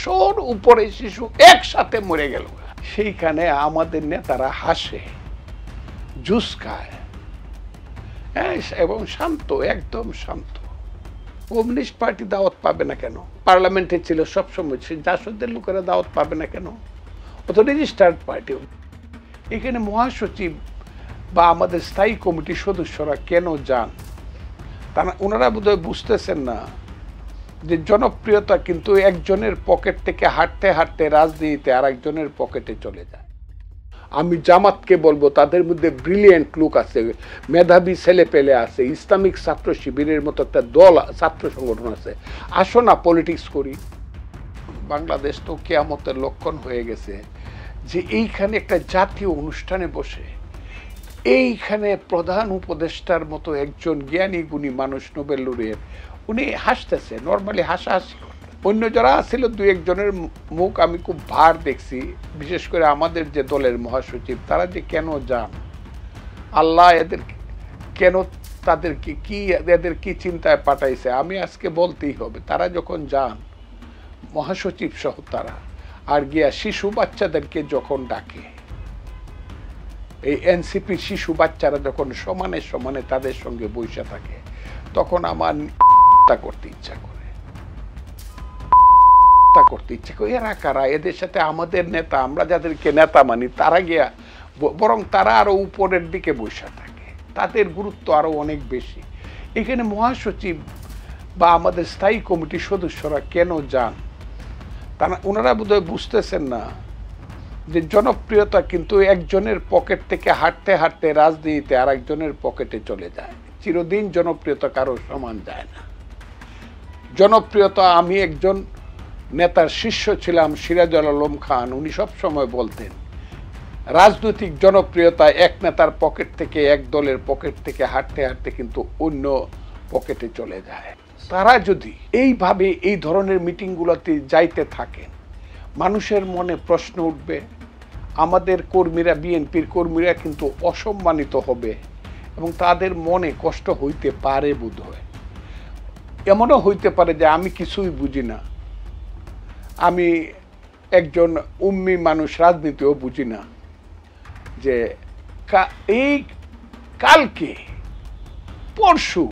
500-র উপরে শিশু একসাথে মরে গেল। সেইখানে আমাদের নেতারা হাসে, জুস খায় এবং শান্ত, একদম শান্ত। কমিউনিস্ট পার্টি দাওয়াত পাবে না কেন? পার্লামেন্টে ছিল সবসময়, জাসদের লোকেরা দাওয়াত পাবে না কেন? ও তো রেজিস্টার্ড পার্টি। এখানে মহাসচিব বা আমাদের স্থায়ী কমিটির সদস্যরা কেন যান? তারা ওনারা বোধহয় বুঝতেছেন না যে জনপ্রিয়তা কিন্তু একজনের পকেট থেকে হাঁটতে হাঁটতে রাজনীতিতে আর একজনের পকেটে চলে যায়। আমি জামাতকে বলবো, তাদের মধ্যে ব্রিলিয়েন্ট লোক আছে, মেধাবী ছেলে পেলে আছে, ইসলামিক ছাত্র শিবিরের মতো একটা দল, ছাত্র সংগঠন আছে। আসো না পলিটিক্স করি। বাংলাদেশ তো কিয়ামতের লক্ষণ হয়ে গেছে যে এইখানে একটা জাতীয় অনুষ্ঠানে বসে এইখানে প্রধান উপদেষ্টার মতো একজন জ্ঞানী গুণী মানুষ, নোবেল লরিয়েট, উনি হাসতেছে, নর্মালি হাসাহাসি। অন্য যারা ছিল দুই একজনের মুখ আমি খুব ভার দেখছি, বিশেষ করে আমাদের যে দলের মহাসচিব, তারা যে কেন যান, আল্লাহ এদের কেন, তাদেরকে কি, এদের কি চিন্তায় পাঠাইছে, আমি আজকে বলতেই হবে। তারা যখন যান, মহাসচিব সহ তারা, আর গিয়া শিশু বাচ্চাদেরকে যখন ডাকে, এই এনসিপি শিশু বাচ্চারা যখন সমানে সমানে তাদের সঙ্গে বসে থাকে, তখন আমার করতে ইচ্ছা করে, এরা কারা? এদের সাথে আমাদের নেতা, আমরা যাদেরকে নেতা মানি, তারা গিয়া বরং তারা আরো উপরের দিকে বসে থাকে, তাদের গুরুত্ব আরো অনেক বেশি। এখানে মহাসচিব বা আমাদের স্থায়ী কমিটির সদস্যরা কেন যান? তারা ওনারা বোধহয় বুঝতেছেন না যে জনপ্রিয়তা কিন্তু একজনের পকেট থেকে হাঁটতে হাঁটতে রাজনীতিতে আর একজনের পকেটে চলে যায়। চিরদিন জনপ্রিয়তা কারো সমান যায় না। জনপ্রিয়তা, আমি একজন নেতার শিষ্য ছিলাম, সিরাজুল আলম খান, উনি সব সময় বলতেন রাজনৈতিক জনপ্রিয়তা এক নেতার পকেট থেকে, এক দলের পকেট থেকে হাঁটতে হাঁটতে কিন্তু অন্য পকেটে চলে যায়। তারা যদি এইভাবে এই ধরনের মিটিংগুলোতে যাইতে থাকেন, মানুষের মনে প্রশ্ন উঠবে, আমাদের কর্মীরা, বিএনপির কর্মীরা কিন্তু অসম্মানিত হবে এবং তাদের মনে কষ্ট হইতে পারে। বোধহয় এমনও হইতে পারে যে আমি কিছুই বুঝি না, আমি একজন উম্মি মানুষ, রাজনীতিও বুঝি না, যে এই কালকে পরশু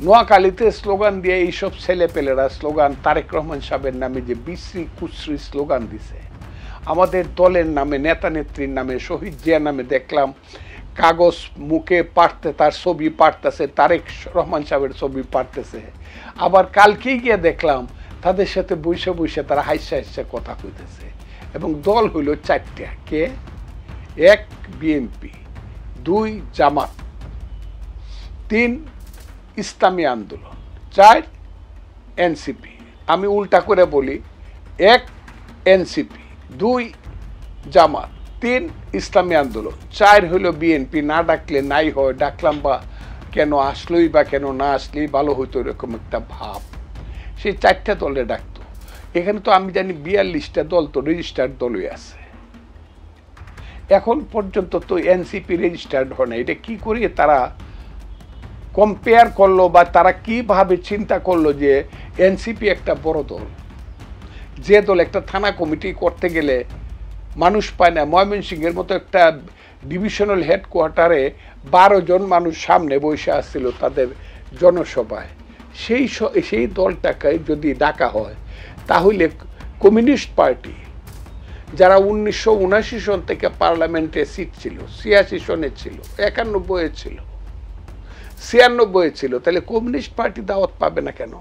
নোয়াখালীতে স্লোগান দিয়ে এইসব ছেলেপেলেরা স্লোগান, তারেক রহমান সাহেবের নামে যে বিশ্রী কুশ্রী স্লোগান দিছে, আমাদের দলের নামে, নেতা নেত্রীর নামে, শহীদ জিয়া নামে দেখলাম কাগজ মুখে পাঠতে, তার ছবি পাঠতেছে, তারেক রহমান সাহেবের ছবি পাঠতেছে। আবার কালকেই গিয়ে দেখলাম তাদের সাথে বসে বসে তারা হাসা হাসা কথা কইতেছে। এবং দল হইল চারটা, কে? 1 বিএনপি, 2 জামাত, 3 ইসলামী আন্দোলন, 4 এনসিপি। আমি উল্টা করে বলি, 1 এনসিপি, 2 জামাত, 3 ইসলামী আন্দোলন, 4 হইল বিএনপি। না ডাকলে নাই হয়, ডাকলাম বা কেন, আসলোই বা কেন, না আসলেই ভালো হইতো, এরকম একটা ভাব। সেই 4টা দলে ডাকতো। এখানে তো আমি জানি 42টা দল তো রেজিস্টার্ড দলই আছে। এখন পর্যন্ত তো এনসিপি রেজিস্টার্ড হয় না। এটা কি করে তারা কম্পেয়ার করলো, বা তারা কিভাবে চিন্তা করলো যে এনসিপি একটা বড় দল, যে দল একটা থানা কমিটি করতে গেলে মানুষ পায় না। ময়মনসিংহের মতো একটা ডিভিশনাল হেডকোয়ার্টারে 12 জন মানুষ সামনে বসে আসছিল তাদের জনসভায়। সেই দলটাকে যদি ডাকা হয়, তাহলে কমিউনিস্ট পার্টি যারা 1979 সন থেকে পার্লামেন্টে সিট ছিল, 86 সনে ছিল, 91 ছিল, 96 ছিল, তাহলে কমিউনিস্ট পার্টি দাওয়াত পাবে না কেন?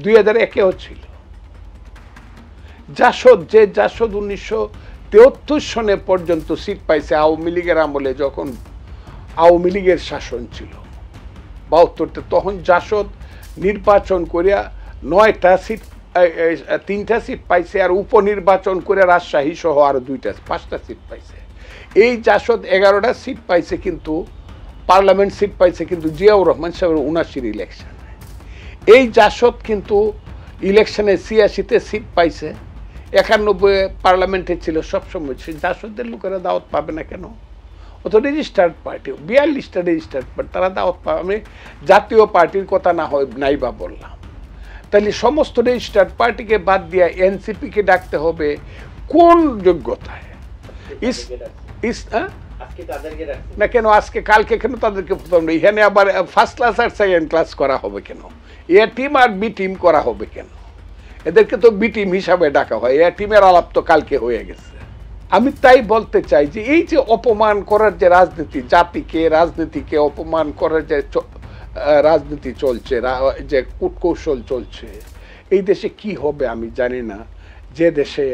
2001-এও ছিল। জাসদ, যে জাসদ 1973 সনে পর্যন্ত সিট পাইছে আওয়ামী লীগের আমলে, যখন আওয়ামী লীগের শাসন ছিল 72-তে, তখন জাসদ নির্বাচন করিয়া 9টা সিট, 3টা সিট পাইছে, আর উপনির্বাচন করে রাজশাহী সহ আরো 5টা সিট পাইছে। এই জাসদ 11টা সিট পাইছে, কিন্তু পার্লামেন্ট সিট পাইছে কিন্তু জিয়াউর রহমান সাহেবের 79 ইলেকশনে। এই জাসদ কিন্তু ইলেকশনে 86-তে সিট পাইছে, 91 পার্লামেন্টে ছিল সবসময়। সেই জাসদের লোকেরা দাওয়াত পাবে না কেন? ও তো রেজিস্টার্ড পার্টি, 42টা রেজিস্টার্ড পার্টি, তারা দাওয়াত পাবে। আমি জাতীয় পার্টির কথা না হয় নাই বা বললাম, তাহলে সমস্ত রেজিস্টার্ড পার্টিকে বাদ দিয়ে এনসিপিকে ডাকতে হবে কোন যোগ্যতায়? না কেন আজকে কালকে কেন তাদেরকে প্রথম এখানে আবার ফার্স্ট ক্লাস আর সেকেন্ড ক্লাস করা হবে কেন? এ টিম আর বি টিম করা হবে কেন? এদেরকে তো বি টিম হিসাবে ডাকা হয়, এ টিমের আলাপ তো কালকে হয়ে গেছে। আমি তাই বলতে চাই যে এই যে অপমান করার যে রাজনীতি, জাতিকে রাজনীতিকে অপমান করার যে রাজনীতি চলছে, যে কূটকৌশল চলছে, এই দেশে কি হবে আমি জানি না। যে দেশে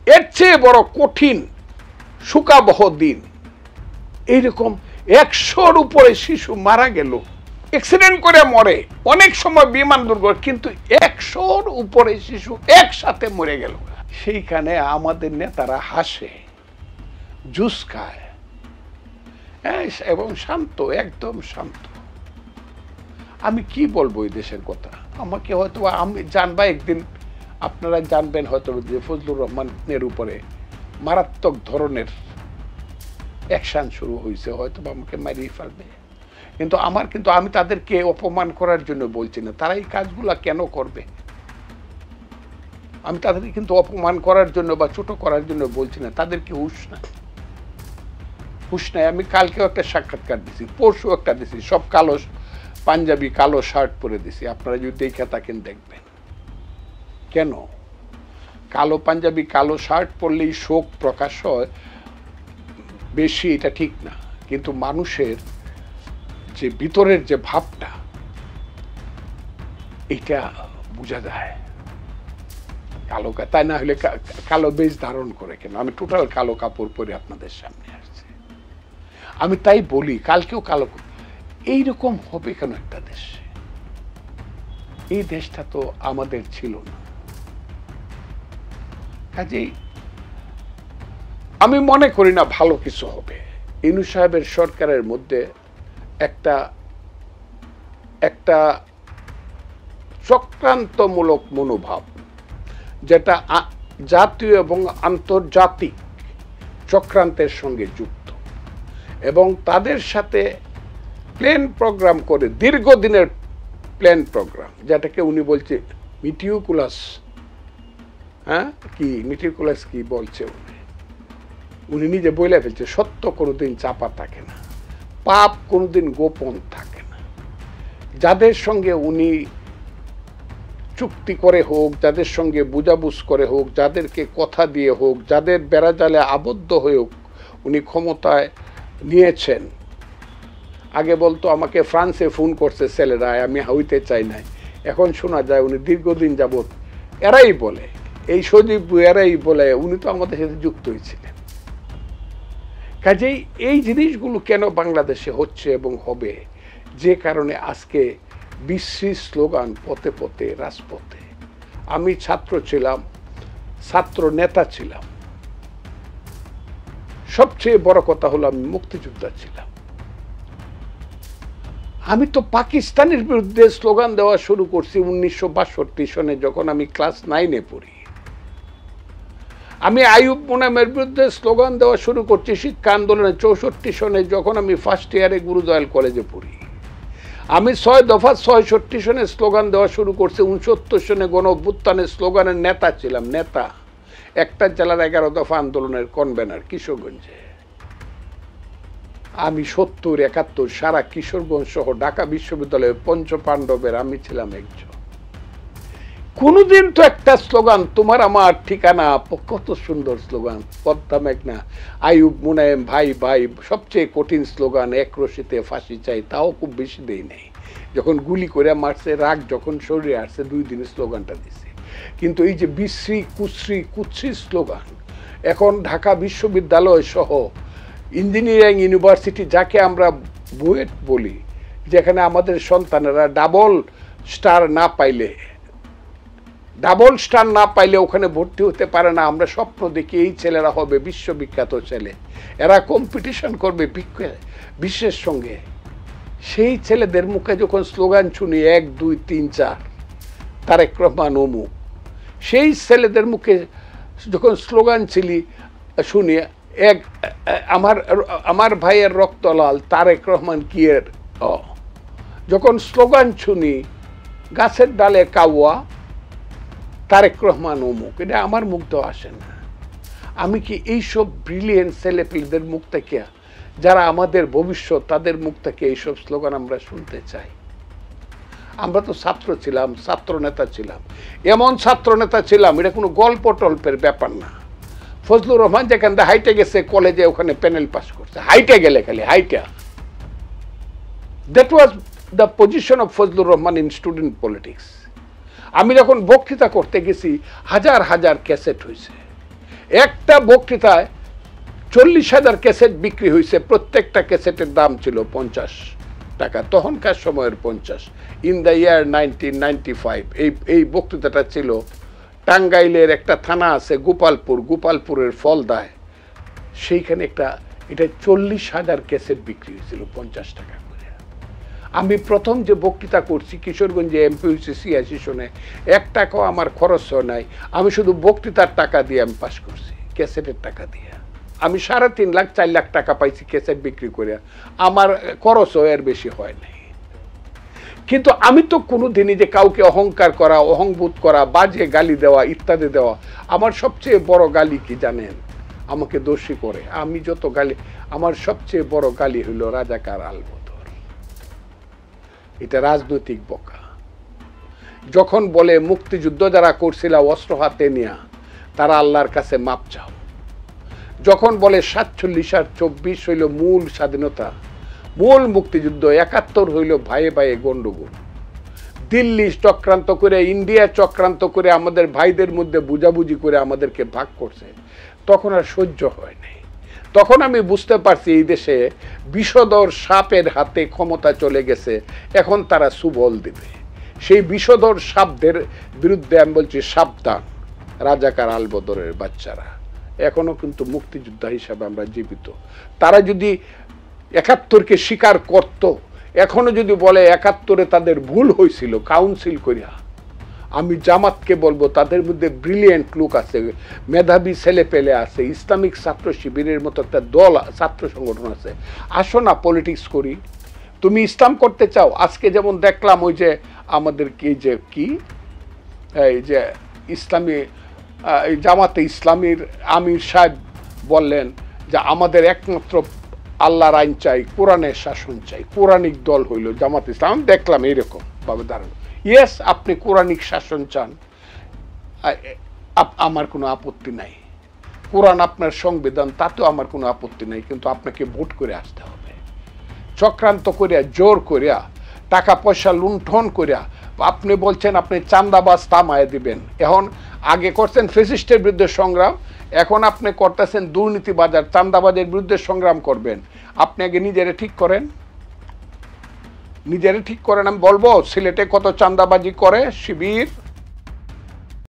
এর চেয়ে বড় কঠিন শোকাবহ দিন, এইরকম 100-র উপরে শিশু মারা গেল, অ্যাক্সিডেন্ট করে মরে, অনেক সময় বিমান দুর্ঘটনা, কিন্তু 100-র উপরে শিশু একসাথে মরে গেল। সেইখানে আমাদের নেতারা হাসে, জুস খায় এবং শান্ত, একদম শান্ত। আমি কি বলবো এই দেশের কথা? আমাকে হয়তো আমি জানবা একদিন, আপনারা জানবেন হয়তো যে ফজলুর রহমানের উপরে মারাত্মক ধরনের অ্যাকশন শুরু হয়েছে, হয়তো আমাকে মারিয়ে ফেলবে। কিন্তু আমি তাদেরকে অপমান করার জন্য বলছি না, তারা এই কাজগুলা কেন করবে? আমি তাদেরকে কিন্তু অপমান করার জন্য বা ছোট করার জন্য বলছি না, তাদেরকে হুশ নাই। আমি কালকেও একটা সাক্ষাৎকার দিছি, পরশু একটা দিছি, সব কালো পাঞ্জাবি, কালো শার্ট পরে দিছি, আপনারা যদি দেখে থাকেন দেখবেন। কেন? কালো পাঞ্জাবি, কালো শার্ট পরলেই শোক প্রকাশ হয় বেশি, এটা ঠিক না, কিন্তু মানুষের যে ভিতরের যে ভাবটা, এটা বোঝা যায়। কালো, তাই না হলে কালো বেশ ধারণ করে কেন? আমি টোটাল কালো কাপড় পরে আপনাদের সামনে আসছি। আমি তাই বলি, কালকেও কালো। এইরকম হবে কেন একটা দেশ? এই দেশটা তো আমাদের ছিল না। কাজেই আমি মনে করি না ভালো কিছু হবে। ইউনূস সাহেবের সরকারের মধ্যে একটা চক্রান্তমূলক মনোভাব, যেটা জাতীয় এবং আন্তর্জাতিক চক্রান্তের সঙ্গে যুক্ত, এবং তাদের সাথে প্ল্যান প্রোগ্রাম করে, দীর্ঘদিনের প্ল্যান প্রোগ্রাম, যেটাকে উনি বলছে মিটিকুলাস, মিটিকুলাস কি বলছে উনি নিজে বলে ফেলছে, সত্য কোনোদিন চাপা থাকে না, পাপ কোনোদিন গোপন থাকে না। যাদের সঙ্গে উনি চুক্তি করে হোক, যাদের সঙ্গে বুঝাবুঝ করে হোক, যাদেরকে কথা দিয়ে হোক, যাদের বেড়াজালে আবদ্ধ হয়ে হোক উনি ক্ষমতায় নিয়েছেন। আগে বলতো আমাকে ফ্রান্সে ফোন করছে ছেলেরা, আমি হইতে চাই নাই। এখন শোনা যায় উনি দীর্ঘদিন যাবৎ এরাই বলে, এই সজীব এরাই বলে উনি তো আমাদের সাথে যুক্ত হয়েছিলেন। কাজেই এই জিনিসগুলো কেন বাংলাদেশে হচ্ছে এবং হবে, যে কারণে আজকে বিশ্রী স্লোগান পথে পথে, রাজপথে। আমি ছাত্র ছিলাম, ছাত্র নেতা ছিলাম, সবচেয়ে বড় কথা হলো আমি মুক্তিযোদ্ধা ছিলাম। আমি তো পাকিস্তানের বিরুদ্ধে স্লোগান দেওয়া শুরু করছি 1962 সনে, যখন আমি ক্লাস 9-এ পড়ি। আমি আইয়ুব মোনামের বিরুদ্ধে স্লোগান দেওয়া শুরু করছি শিক্ষা আন্দোলনে 64 সনে, যখন আমি ফার্স্ট ইয়ারে গুরুদয়াল কলেজে পড়ি। আমি 6 দফা 66 সনে স্লোগান দেওয়া শুরু করছি, 69 সনে গণ অভ্যুত্থানের স্লোগানের নেতা ছিলাম, নেতা। একটা জেলার 11 দফা আন্দোলনের কনভেনার কিশোরগঞ্জে। আমি 70-71 সারা কিশোরগঞ্জ সহ ঢাকা বিশ্ববিদ্যালয়ের পঞ্চপাণ্ডবের আমি ছিলাম একজন। কোনদিন তো একটা স্লোগান, তোমার আমার ঠিকানা, কত সুন্দর স্লোগান, পদ্মা মেঘনা, আইয়ুব মোনায়েম ভাই ভাই, সবচেয়ে কঠিন স্লোগান, এক রশিতে ফাঁসি চাই, তাও খুব বেশি দেই নেই। যখন গুলি করে মারছে, রাগ যখন শরীরে আসছে, 2 দিনে স্লোগানটা দিছে। কিন্তু এই যে বিশ্রী কুৎসি স্লোগান, এখন ঢাকা বিশ্ববিদ্যালয় সহ ইঞ্জিনিয়ারিং ইউনিভার্সিটি, যাকে আমরা বুয়েট বলি, যেখানে আমাদের সন্তানেরা ডাবল স্টার না পাইলে ওখানে ভর্তি হতে পারে না। আমরা স্বপ্ন দেখি এই ছেলেরা হবে বিশ্ববিখ্যাত ছেলে, এরা কম্পিটিশন করবে বিশ্বের সঙ্গে। সেই ছেলেদের মুখে যখন স্লোগান শুনি 1 2 3 4 তারেক রহমান অমুক, সেই ছেলেদের মুখে যখন স্লোগান শুনি আমার ভাইয়ের রক্ত লাল, তারেক রহমান কি এর, যখন স্লোগান শুনি গাছের ডালে কাওয়া, তারেক রহমান অমুক, এটা আমার মুখ তো আসে না। আমি কি এইসব ব্রিলিয়েন্ট ছেলেপিলেদের মুখ থেকে, যারা আমাদের ভবিষ্যৎ, তাদের মুখ থেকে এইসব স্লোগান আমরা শুনতে চাই? আমরা তো ছাত্র ছিলাম, ছাত্র নেতা ছিলাম, এমন ছাত্র নেতা ছিলাম, এটা কোনো গল্প টল্পের ব্যাপার না। ফজলুর রহমান যেখান থেকে হাইটে গেছে কলেজে, ওখানে প্যানেল পাস করছে, হাইটে গেলে খালি হাইটা। That was the position of Fazlur Rahman in student politics. আমি যখন বক্তৃতা করতে গেছি, হাজার হাজার ক্যাসেট হয়েছে, একটা বক্তৃতায় 40,000 ক্যাসেট বিক্রি হয়েছে, প্রত্যেকটা ক্যাসেটের দাম ছিল 50 টাকা, তখনকার সময়ের 50, ইন দ্য ইয়ার 1995। এই বক্তৃতাটা ছিল টাঙ্গাইলের একটা থানা আছে গোপালপুরের ফলদায়, সেইখানে এটা 40,000 ক্যাসেট বিক্রি হয়েছিল 50 টাকা করে। আমি প্রথম যে বক্তৃতা করছি কিশোরগঞ্জে এমপি হয়েছি 86 সনে, 1 টাকাও আমার খরচ হয় নাই, আমি শুধু বক্তৃতার টাকা দিয়ে আমি পাস করছি, ক্যাসেটের টাকা দিয়ে। আমি 3.5 লাখ 4 লাখ টাকা পাইছি ক্যাসেট বিক্রি করে, আমার খরচও এর বেশি হয় নাই। কিন্তু আমি তো কোনোদিনই যে কাউকে অহংকার করা, অহংবোধ করা, বাজে গালি দেওয়া ইত্যাদি দেওয়া, আমার সবচেয়ে বড় গালি কি জানেন? আমাকে দোষী করে আমি যত গালি, আমার সবচেয়ে বড় গালি হইল রাজাকার আলবদর। এটা রাজনৈতিক বকা। যখন বলে মুক্তিযুদ্ধ যারা করছিল অস্ত্র হাতে নিয়া, তারা আল্লাহর কাছে মাপ চাও। যখন বলে 47 আর 24 হইল মূল স্বাধীনতা, মূল মুক্তিযুদ্ধ, 71 হইল ভাইয়ে ভাইয়ে গন্ডগোল, দিল্লি চক্রান্ত করে, ইন্ডিয়া চক্রান্ত করে, আমাদের ভাইদের মধ্যে বুঝাবুঝি করে আমাদেরকে ভাগ করছে, তখন আর সহ্য হয় নাই। তখন আমি বুঝতে পারছি এই দেশে বিষধর সাপের হাতে ক্ষমতা চলে গেছে, এখন তারা সুবল দিবে। সেই বিষধর সাপদের বিরুদ্ধে আমি বলছি সাবধান, রাজাকার আলবদরের বাচ্চারা এখনো কিন্তু মুক্তিযোদ্ধা হিসাবে আমরা জীবিত। তারা যদি 71কে স্বীকার করত, এখনো যদি বলে 71-এ তাদের ভুল হয়েছিল কাউন্সিল করিয়া, আমি জামাতকে বলবো তাদের মধ্যে ব্রিলিয়েন্ট লোক আছে, মেধাবী ছেলে পেলে আছে, ইসলামিক ছাত্র শিবিরের মতো একটা দল, ছাত্র সংগঠন আছে, আসো না পলিটিক্স করি। তুমি ইসলাম করতে চাও? আজকে যেমন দেখলাম ওই যে আমাদের এই যে ইসলামী জামাতে ইসলামীর আমির সাহেব বললেন যে আমাদের একমাত্র আল্লাহর আইন চাই, কোরআনের শাসন চাই, কোরআনিক দল হইল জামাত ইসলাম। দেখলাম এইরকম ভাবে দাঁড়ানো। ইয়েস, আপনি কোরআনিক শাসন চান, আমার কোনো আপত্তি নাই, কোরআন আপনার সংবিধান, তাতেও আমার কোনো আপত্তি নাই, কিন্তু আপনাকে ভোট করে আসতে হবে। চক্রান্ত করিয়া, জোর করিয়া, টাকা পয়সা লুণ্ঠন করিয়া আপনি বলছেন আপনি চান্দাবাজ থামায় দিবেন। এখন আগে করছেন ফ্যাসিস্টের বিরুদ্ধে সংগ্রাম, এখন আপনি করতেছেন দুর্নীতিবাজার, চান্দাবাজের বিরুদ্ধে সংগ্রাম করবেন। আপনি আগে নিজেরে ঠিক করেন, নিজেরে ঠিক করেন। আমি বলবো সিলেটে কত চান্দাবাজি করে শিবির,